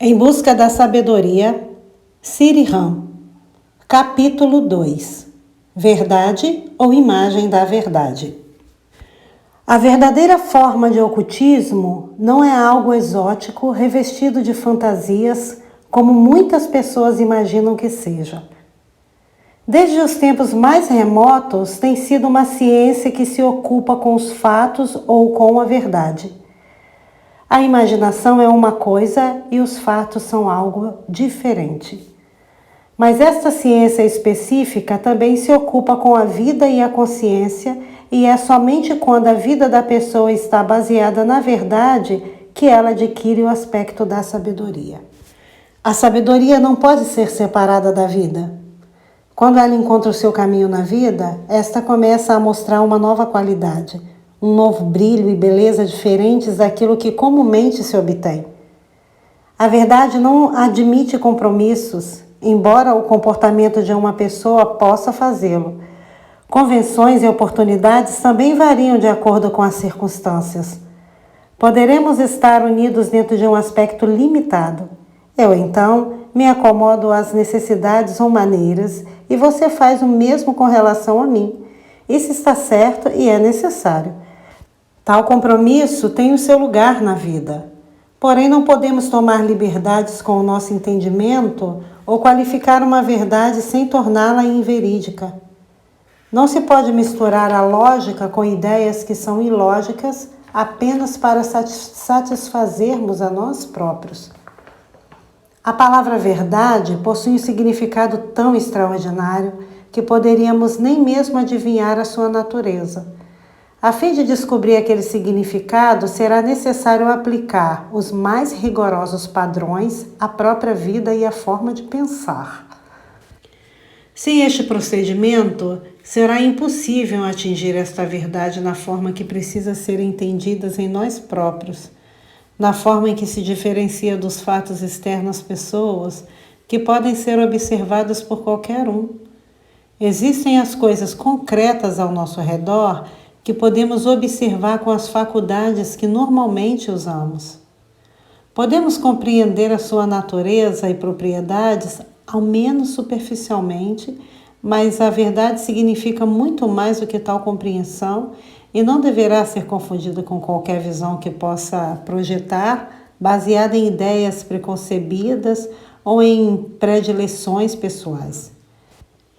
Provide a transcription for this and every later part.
Em busca da sabedoria, Sri Ram. Capítulo 2. Verdade ou imagem da verdade? A verdadeira forma de ocultismo não é algo exótico revestido de fantasias, como muitas pessoas imaginam que seja. Desde os tempos mais remotos, tem sido uma ciência que se ocupa com os fatos ou com a verdade. A imaginação é uma coisa e os fatos são algo diferente. Mas esta ciência específica também se ocupa com a vida e a consciência, e é somente quando a vida da pessoa está baseada na verdade que ela adquire o aspecto da sabedoria. A sabedoria não pode ser separada da vida. Quando ela encontra o seu caminho na vida, esta começa a mostrar uma nova qualidade, um novo brilho e beleza diferentes daquilo que comumente se obtém. A verdade não admite compromissos, embora o comportamento de uma pessoa possa fazê-lo. Convenções e oportunidades também variam de acordo com as circunstâncias. Poderemos estar unidos dentro de um aspecto limitado. Eu, então, me acomodo às necessidades ou maneiras e você faz o mesmo com relação a mim. Isso está certo e é necessário. Tal compromisso tem o seu lugar na vida. Porém, não podemos tomar liberdades com o nosso entendimento ou qualificar uma verdade sem torná-la inverídica. Não se pode misturar a lógica com ideias que são ilógicas apenas para satisfazermos a nós próprios. A palavra verdade possui um significado tão extraordinário que poderíamos nem mesmo adivinhar a sua natureza. A fim de descobrir aquele significado, será necessário aplicar os mais rigorosos padrões à própria vida e à forma de pensar. Sem este procedimento, será impossível atingir esta verdade na forma que precisa ser entendida em nós próprios, na forma em que se diferencia dos fatos externos às pessoas, que podem ser observadas por qualquer um. Existem as coisas concretas ao nosso redor que podemos observar com as faculdades que normalmente usamos. Podemos compreender a sua natureza e propriedades, ao menos superficialmente, mas a verdade significa muito mais do que tal compreensão e não deverá ser confundida com qualquer visão que possa projetar, baseada em ideias preconcebidas ou em predileções pessoais.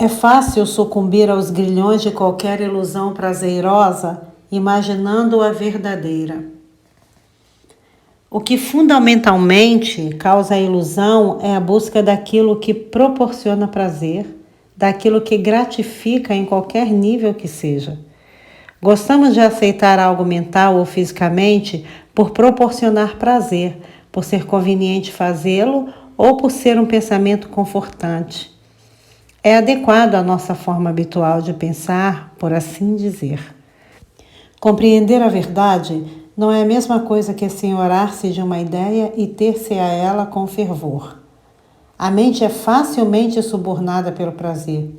É fácil sucumbir aos grilhões de qualquer ilusão prazerosa, imaginando-a verdadeira. O que fundamentalmente causa a ilusão é a busca daquilo que proporciona prazer, daquilo que gratifica em qualquer nível que seja. Gostamos de aceitar algo mental ou fisicamente por proporcionar prazer, por ser conveniente fazê-lo ou por ser um pensamento confortante. É adequado à nossa forma habitual de pensar, por assim dizer. Compreender a verdade não é a mesma coisa que assenhorar-se de uma ideia e ter-se a ela com fervor. A mente é facilmente subornada pelo prazer.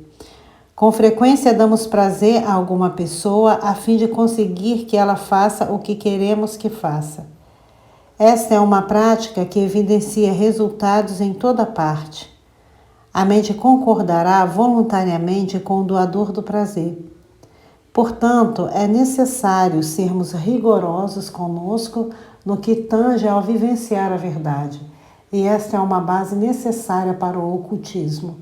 Com frequência damos prazer a alguma pessoa a fim de conseguir que ela faça o que queremos que faça. Esta é uma prática que evidencia resultados em toda parte. A mente concordará voluntariamente com o doador do prazer. Portanto, é necessário sermos rigorosos conosco no que tange ao vivenciar a verdade, e esta é uma base necessária para o ocultismo.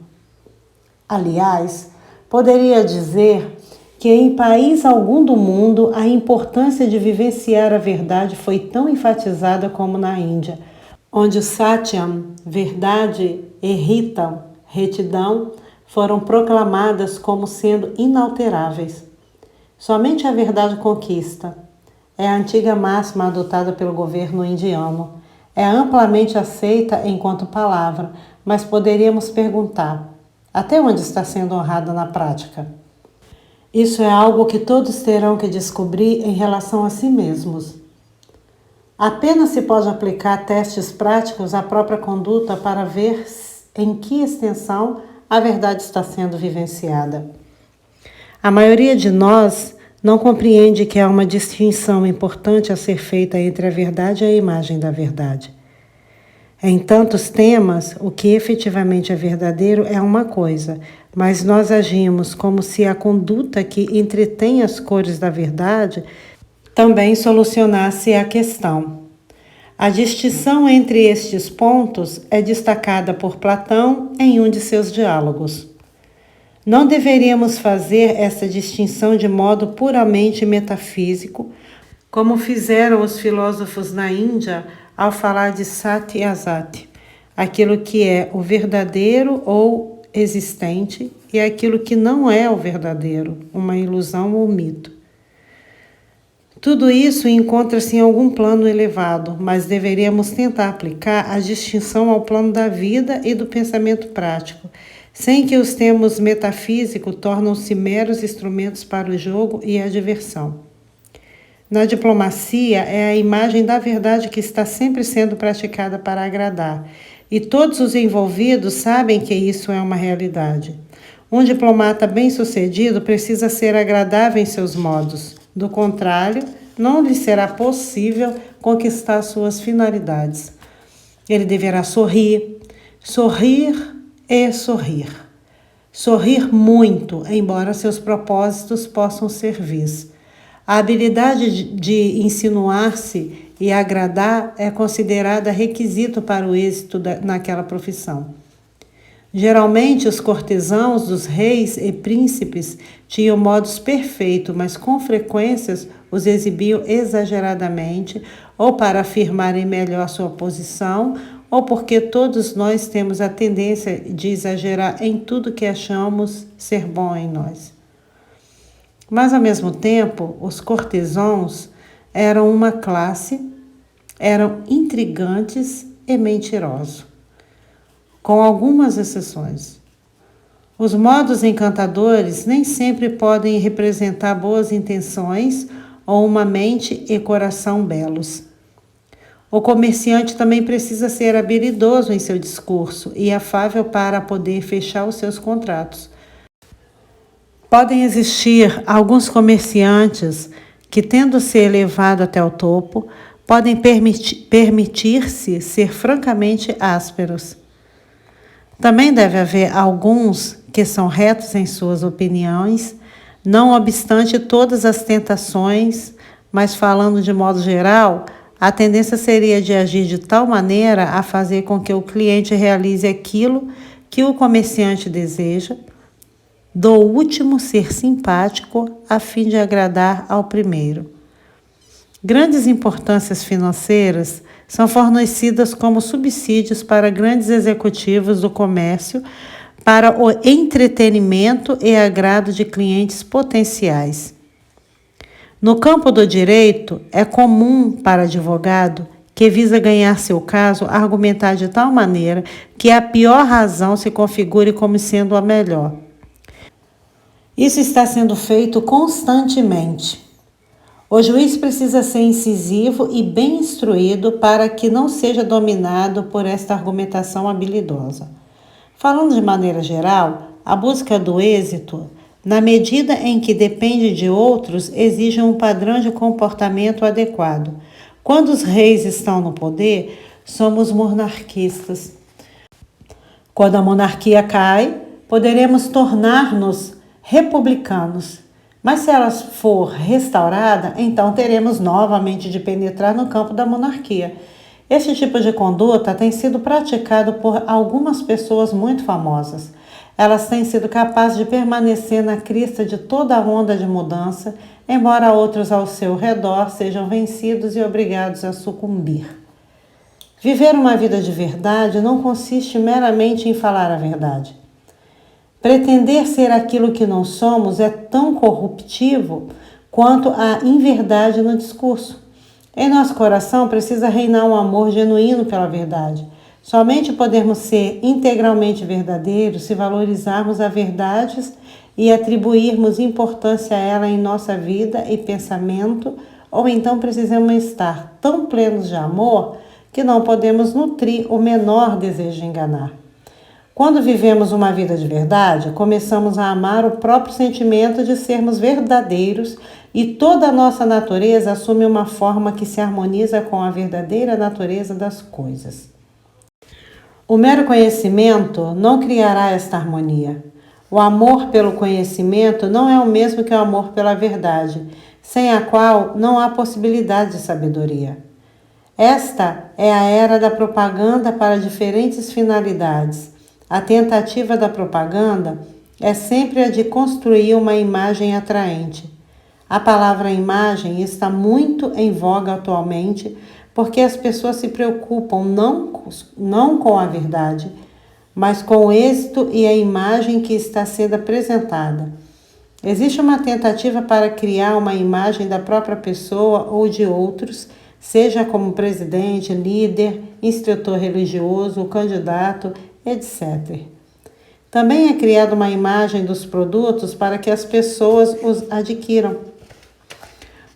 Aliás, poderia dizer que em país algum do mundo a importância de vivenciar a verdade foi tão enfatizada como na Índia, onde o Satyam, verdade, e Hitam, retidão, foram proclamadas como sendo inalteráveis. Somente a verdade conquista. É a antiga máxima adotada pelo governo indiano. É amplamente aceita enquanto palavra, mas poderíamos perguntar: até onde está sendo honrada na prática? Isso é algo que todos terão que descobrir em relação a si mesmos. Apenas se pode aplicar testes práticos à própria conduta para ver em que extensão a verdade está sendo vivenciada. A maioria de nós não compreende que há uma distinção importante a ser feita entre a verdade e a imagem da verdade. Em tantos temas, o que efetivamente é verdadeiro é uma coisa, mas nós agimos como se a conduta que entretém as cores da verdade também solucionasse a questão. A distinção entre estes pontos é destacada por Platão em um de seus diálogos. Não deveríamos fazer essa distinção de modo puramente metafísico, como fizeram os filósofos na Índia ao falar de Sat e Asat, aquilo que é o verdadeiro ou existente e aquilo que não é o verdadeiro, uma ilusão ou mito. Tudo isso encontra-se em algum plano elevado, mas deveríamos tentar aplicar a distinção ao plano da vida e do pensamento prático, sem que os termos metafísicos tornem-se meros instrumentos para o jogo e a diversão. Na diplomacia, é a imagem da verdade que está sempre sendo praticada para agradar, e todos os envolvidos sabem que isso é uma realidade. Um diplomata bem-sucedido precisa ser agradável em seus modos. Do contrário, não lhe será possível conquistar suas finalidades. Ele deverá sorrir, sorrir e sorrir. Sorrir muito, embora seus propósitos possam ser vis. A habilidade de insinuar-se e agradar é considerada requisito para o êxito naquela profissão. Geralmente, os cortesãos dos reis e príncipes tinham modos perfeitos, mas com frequência os exibiam exageradamente, ou para afirmarem melhor sua posição, ou porque todos nós temos a tendência de exagerar em tudo que achamos ser bom em nós. Mas, ao mesmo tempo, os cortesãos eram uma classe, eram intrigantes e mentirosos, com algumas exceções. Os modos encantadores nem sempre podem representar boas intenções ou uma mente e coração belos. O comerciante também precisa ser habilidoso em seu discurso e afável para poder fechar os seus contratos. Podem existir alguns comerciantes que, tendo se elevado até o topo, podem permitir-se ser francamente ásperos. Também deve haver alguns que são retos em suas opiniões, não obstante todas as tentações, mas falando de modo geral, a tendência seria de agir de tal maneira a fazer com que o cliente realize aquilo que o comerciante deseja, do último ser simpático a fim de agradar ao primeiro. Grandes importâncias financeiras são fornecidas como subsídios para grandes executivos do comércio para o entretenimento e agrado de clientes potenciais. No campo do direito, é comum para advogado que visa ganhar seu caso argumentar de tal maneira que a pior razão se configure como sendo a melhor. Isso está sendo feito constantemente. O juiz precisa ser incisivo e bem instruído para que não seja dominado por esta argumentação habilidosa. Falando de maneira geral, a busca do êxito, na medida em que depende de outros, exige um padrão de comportamento adequado. Quando os reis estão no poder, somos monarquistas. Quando a monarquia cai, poderemos tornar-nos republicanos. Mas se ela for restaurada, então teremos novamente de penetrar no campo da monarquia. Este tipo de conduta tem sido praticado por algumas pessoas muito famosas. Elas têm sido capazes de permanecer na crista de toda a onda de mudança, embora outros ao seu redor sejam vencidos e obrigados a sucumbir. Viver uma vida de verdade não consiste meramente em falar a verdade. Pretender ser aquilo que não somos é tão corruptivo quanto a inverdade no discurso. Em nosso coração precisa reinar um amor genuíno pela verdade. Somente podemos ser integralmente verdadeiros se valorizarmos a verdade e atribuirmos importância a ela em nossa vida e pensamento, ou então precisamos estar tão plenos de amor que não podemos nutrir o menor desejo de enganar. Quando vivemos uma vida de verdade, começamos a amar o próprio sentimento de sermos verdadeiros e toda a nossa natureza assume uma forma que se harmoniza com a verdadeira natureza das coisas. O mero conhecimento não criará esta harmonia. O amor pelo conhecimento não é o mesmo que o amor pela verdade, sem a qual não há possibilidade de sabedoria. Esta é a era da propaganda para diferentes finalidades. A tentativa da propaganda é sempre a de construir uma imagem atraente. A palavra imagem está muito em voga atualmente porque as pessoas se preocupam não com a verdade, mas com o êxito e a imagem que está sendo apresentada. Existe uma tentativa para criar uma imagem da própria pessoa ou de outros, seja como presidente, líder, instrutor religioso, candidato, etc. Também é criada uma imagem dos produtos para que as pessoas os adquiram.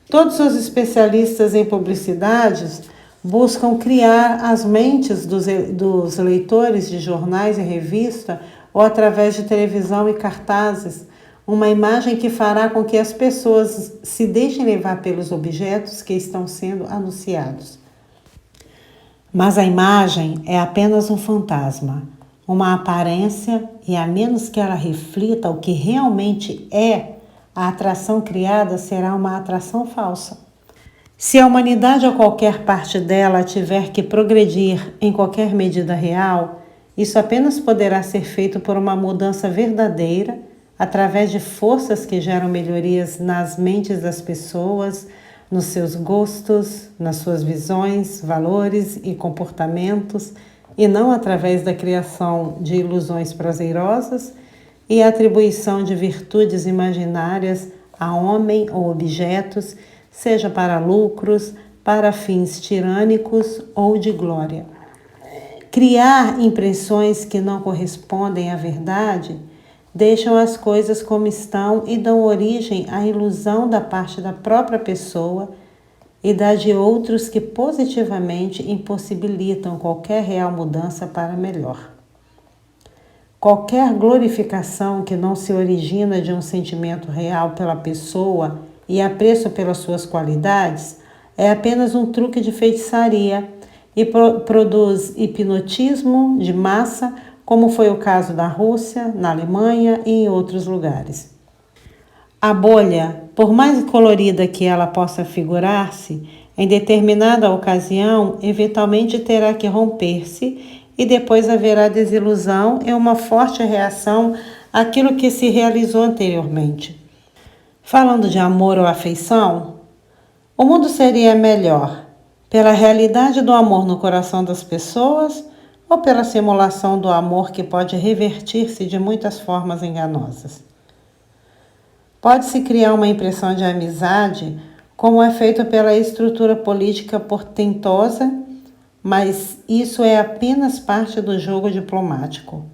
Todos os especialistas em publicidades buscam criar as mentes dos leitores de jornais e revistas ou através de televisão e cartazes, uma imagem que fará com que as pessoas se deixem levar pelos objetos que estão sendo anunciados. Mas a imagem é apenas um fantasma, uma aparência, e a menos que ela reflita o que realmente é, a atração criada será uma atração falsa. Se a humanidade ou qualquer parte dela tiver que progredir em qualquer medida real, isso apenas poderá ser feito por uma mudança verdadeira, através de forças que geram melhorias nas mentes das pessoas, nos seus gostos, nas suas visões, valores e comportamentos, e não através da criação de ilusões prazerosas e atribuição de virtudes imaginárias a homem ou objetos, seja para lucros, para fins tirânicos ou de glória. Criar impressões que não correspondem à verdade deixam as coisas como estão e dão origem à ilusão da parte da própria pessoa e da de outros que positivamente impossibilitam qualquer real mudança para melhor. Qualquer glorificação que não se origina de um sentimento real pela pessoa e apreço pelas suas qualidades é apenas um truque de feitiçaria e produz hipnotismo de massa, como foi o caso da Rússia, na Alemanha e em outros lugares. A bolha, por mais colorida que ela possa figurar-se, em determinada ocasião, eventualmente terá que romper-se e depois haverá desilusão e uma forte reação àquilo que se realizou anteriormente. Falando de amor ou afeição, o mundo seria melhor pela realidade do amor no coração das pessoas ou pela simulação do amor que pode revertir-se de muitas formas enganosas. Pode-se criar uma impressão de amizade, como é feito pela estrutura política portentosa, mas isso é apenas parte do jogo diplomático.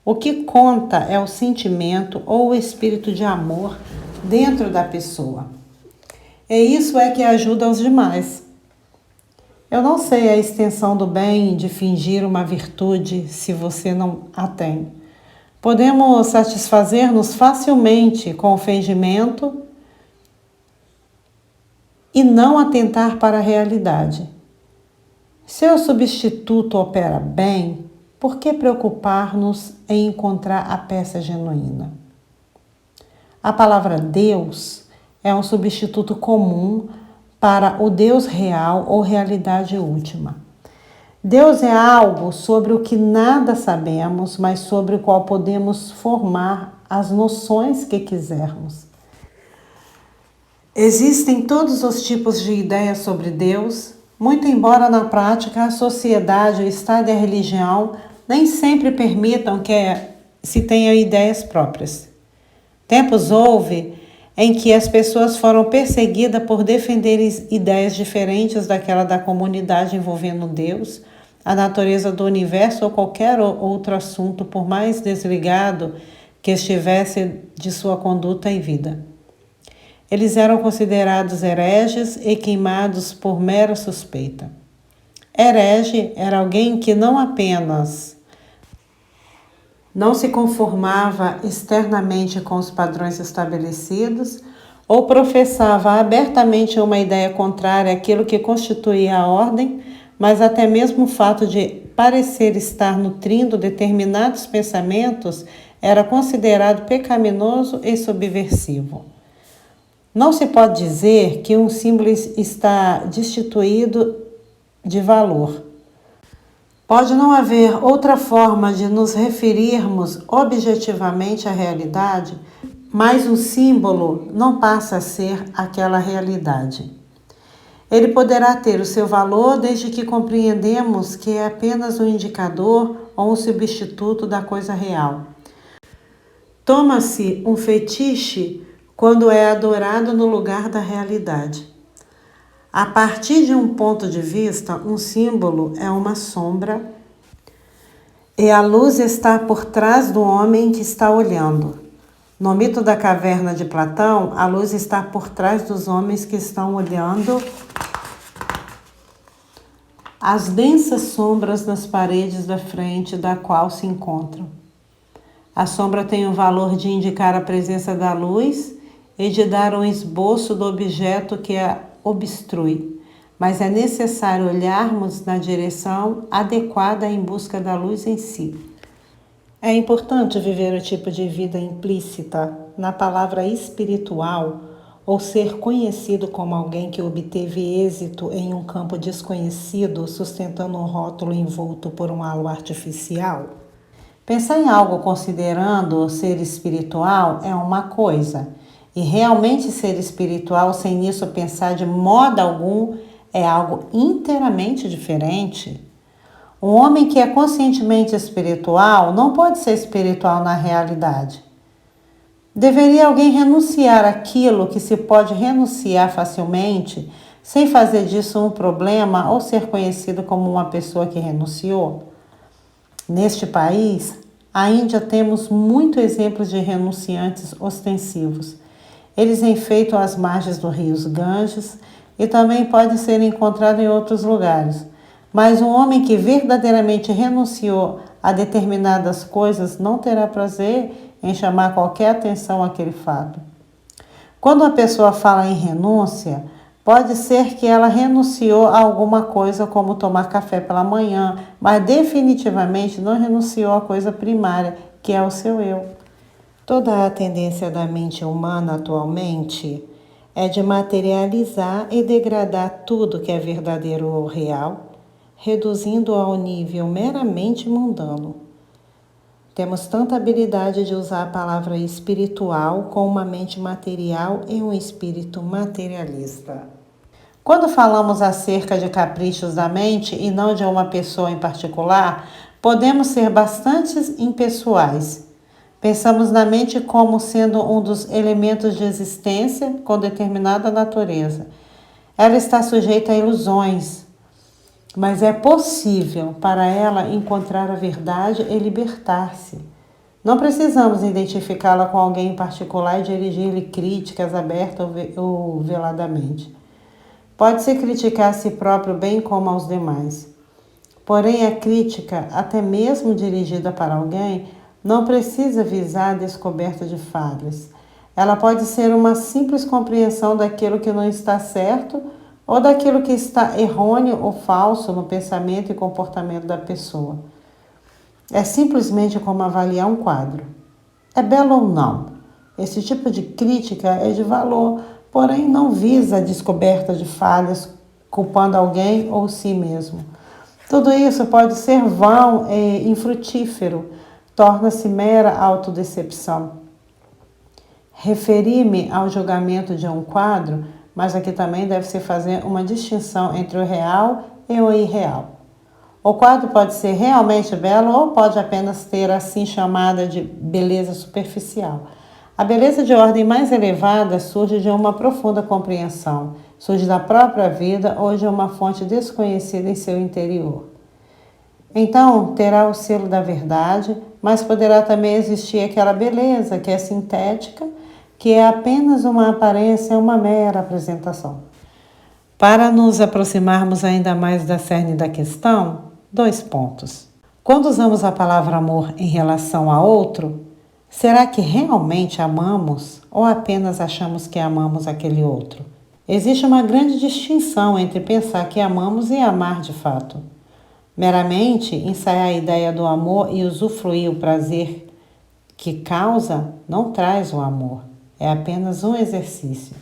O que conta é o sentimento ou o espírito de amor dentro da pessoa. E isso é que ajuda os demais. Eu não sei a extensão do bem de fingir uma virtude se você não a tem. Podemos satisfazer-nos facilmente com o fingimento e não atentar para a realidade. Se o substituto opera bem, por que preocupar-nos em encontrar a peça genuína? A palavra Deus é um substituto comum para o Deus real ou realidade última. Deus é algo sobre o que nada sabemos, mas sobre o qual podemos formar as noções que quisermos. Existem todos os tipos de ideias sobre Deus, muito embora na prática a sociedade, o Estado e a religião nem sempre permitam que se tenha ideias próprias. Tempos houve em que as pessoas foram perseguidas por defenderem ideias diferentes daquela da comunidade envolvendo Deus, a natureza do universo ou qualquer outro assunto, por mais desligado que estivesse de sua conduta e vida. Eles eram considerados hereges e queimados por mera suspeita. Herege era alguém que não apenas não se conformava externamente com os padrões estabelecidos ou professava abertamente uma ideia contrária àquilo que constituía a ordem, mas até mesmo o fato de parecer estar nutrindo determinados pensamentos era considerado pecaminoso e subversivo. Não se pode dizer que um símbolo está destituído de valor. Pode não haver outra forma de nos referirmos objetivamente à realidade, mas um símbolo não passa a ser aquela realidade. Ele poderá ter o seu valor desde que compreendemos que é apenas um indicador ou um substituto da coisa real. Toma-se um fetiche quando é adorado no lugar da realidade. A partir de um ponto de vista, um símbolo é uma sombra e a luz está por trás do homem que está olhando. No mito da caverna de Platão, a luz está por trás dos homens que estão olhando as densas sombras nas paredes da frente da qual se encontram. A sombra tem o valor de indicar a presença da luz e de dar um esboço do objeto que a obstrui, mas é necessário olharmos na direção adequada em busca da luz em si. É importante viver o tipo de vida implícita na palavra espiritual ou ser conhecido como alguém que obteve êxito em um campo desconhecido, sustentando um rótulo envolto por um halo artificial. Pensar em algo considerando ser espiritual é uma coisa, e realmente ser espiritual sem nisso pensar de modo algum é algo inteiramente diferente. Um homem que é conscientemente espiritual não pode ser espiritual na realidade. Deveria alguém renunciar àquilo que se pode renunciar facilmente, sem fazer disso um problema ou ser conhecido como uma pessoa que renunciou? Neste país, ainda temos muitos exemplos de renunciantes ostensivos. Eles enfeitam as margens do rio Ganges e também podem ser encontrados em outros lugares. Mas um homem que verdadeiramente renunciou a determinadas coisas não terá prazer em chamar qualquer atenção àquele fato. Quando a pessoa fala em renúncia, pode ser que ela renunciou a alguma coisa, como tomar café pela manhã, mas definitivamente não renunciou à coisa primária, que é o seu eu. Toda a tendência da mente humana atualmente é de materializar e degradar tudo que é verdadeiro ou real, reduzindo ao nível meramente mundano. Temos tanta habilidade de usar a palavra espiritual com uma mente material e um espírito materialista. Quando falamos acerca de caprichos da mente e não de uma pessoa em particular, podemos ser bastante impessoais. Pensamos na mente como sendo um dos elementos de existência com determinada natureza. Ela está sujeita a ilusões, mas é possível para ela encontrar a verdade e libertar-se. Não precisamos identificá-la com alguém em particular e dirigir-lhe críticas abertas ou veladamente. Pode-se criticar a si próprio bem como aos demais. Porém, a crítica, até mesmo dirigida para alguém, não precisa visar a descoberta de falhas. Ela pode ser uma simples compreensão daquilo que não está certo ou daquilo que está errôneo ou falso no pensamento e comportamento da pessoa. É simplesmente como avaliar um quadro. É belo ou não? Esse tipo de crítica é de valor, porém não visa a descoberta de falhas, culpando alguém ou si mesmo. Tudo isso pode ser vão e infrutífero, torna-se mera autodecepção. Referi-me ao julgamento de um quadro, mas aqui também deve-se fazer uma distinção entre o real e o irreal. O quadro pode ser realmente belo ou pode apenas ter assim chamada de beleza superficial. A beleza de ordem mais elevada surge de uma profunda compreensão, surge da própria vida ou de uma fonte desconhecida em seu interior. Então, terá o selo da verdade, mas poderá também existir aquela beleza que é sintética, que é apenas uma aparência, uma mera apresentação. Para nos aproximarmos ainda mais da cerne da questão, 2 pontos. Quando usamos a palavra amor em relação a outro, será que realmente amamos ou apenas achamos que amamos aquele outro? Existe uma grande distinção entre pensar que amamos e amar de fato. Meramente ensaiar a ideia do amor e usufruir o prazer que causa não traz o amor, é apenas um exercício.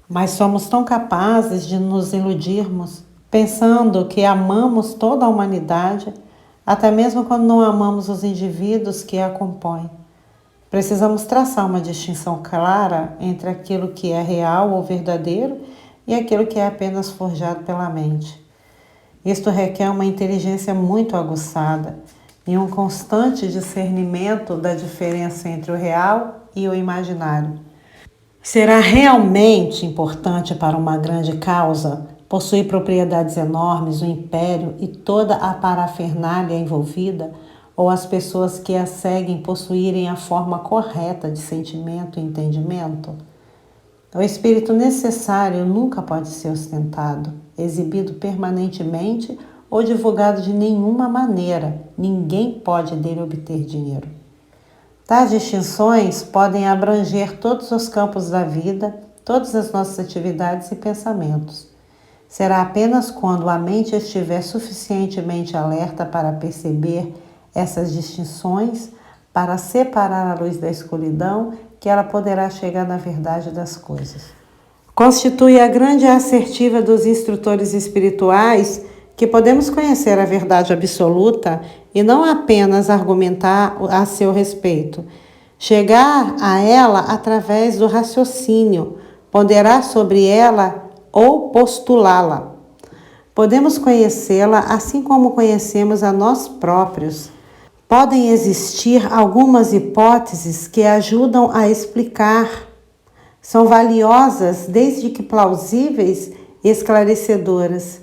Mas somos tão capazes de nos iludirmos, pensando que amamos toda a humanidade, até mesmo quando não amamos os indivíduos que a compõem. Precisamos traçar uma distinção clara entre aquilo que é real ou verdadeiro e aquilo que é apenas forjado pela mente. Isto requer uma inteligência muito aguçada e um constante discernimento da diferença entre o real e o imaginário. Será realmente importante para uma grande causa possuir propriedades enormes, o império e toda a parafernália envolvida, ou as pessoas que a seguem possuírem a forma correta de sentimento e entendimento? O espírito necessário nunca pode ser ostentado, exibido permanentemente ou divulgado de nenhuma maneira. Ninguém pode dele obter dinheiro. Tais distinções podem abranger todos os campos da vida, todas as nossas atividades e pensamentos. Será apenas quando a mente estiver suficientemente alerta para perceber essas distinções, para separar a luz da escuridão, que ela poderá chegar na verdade das coisas. Constitui a grande assertiva dos instrutores espirituais que podemos conhecer a verdade absoluta e não apenas argumentar a seu respeito. Chegar a ela através do raciocínio, ponderar sobre ela ou postulá-la. Podemos conhecê-la assim como conhecemos a nós próprios. Podem existir algumas hipóteses que ajudam a explicar. São valiosas desde que plausíveis e esclarecedoras.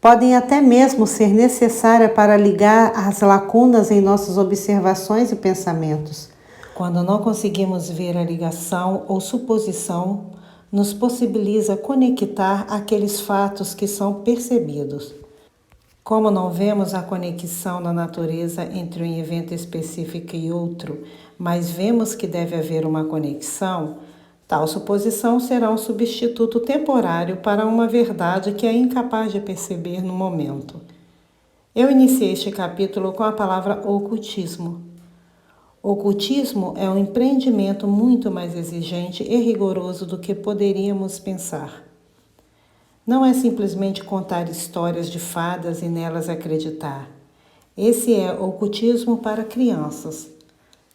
Podem até mesmo ser necessárias para ligar as lacunas em nossas observações e pensamentos. Quando não conseguimos ver a ligação ou suposição, nos possibiliza conectar aqueles fatos que são percebidos. Como não vemos a conexão na natureza entre um evento específico e outro, mas vemos que deve haver uma conexão, tal suposição será um substituto temporário para uma verdade que é incapaz de perceber no momento. Eu iniciei este capítulo com a palavra ocultismo. Ocultismo é um empreendimento muito mais exigente e rigoroso do que poderíamos pensar. Não é simplesmente contar histórias de fadas e nelas acreditar. Esse é ocultismo para crianças.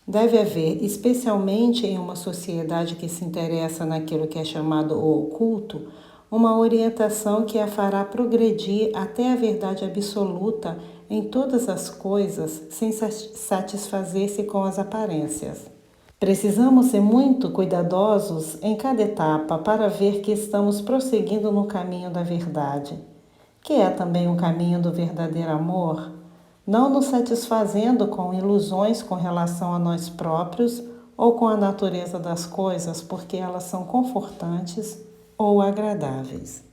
Deve haver, especialmente em uma sociedade que se interessa naquilo que é chamado o oculto, uma orientação que a fará progredir até a verdade absoluta em todas as coisas, sem satisfazer-se com as aparências. Precisamos ser muito cuidadosos em cada etapa para ver que estamos prosseguindo no caminho da verdade, que é também o caminho do verdadeiro amor, não nos satisfazendo com ilusões com relação a nós próprios ou com a natureza das coisas, porque elas são confortantes ou agradáveis.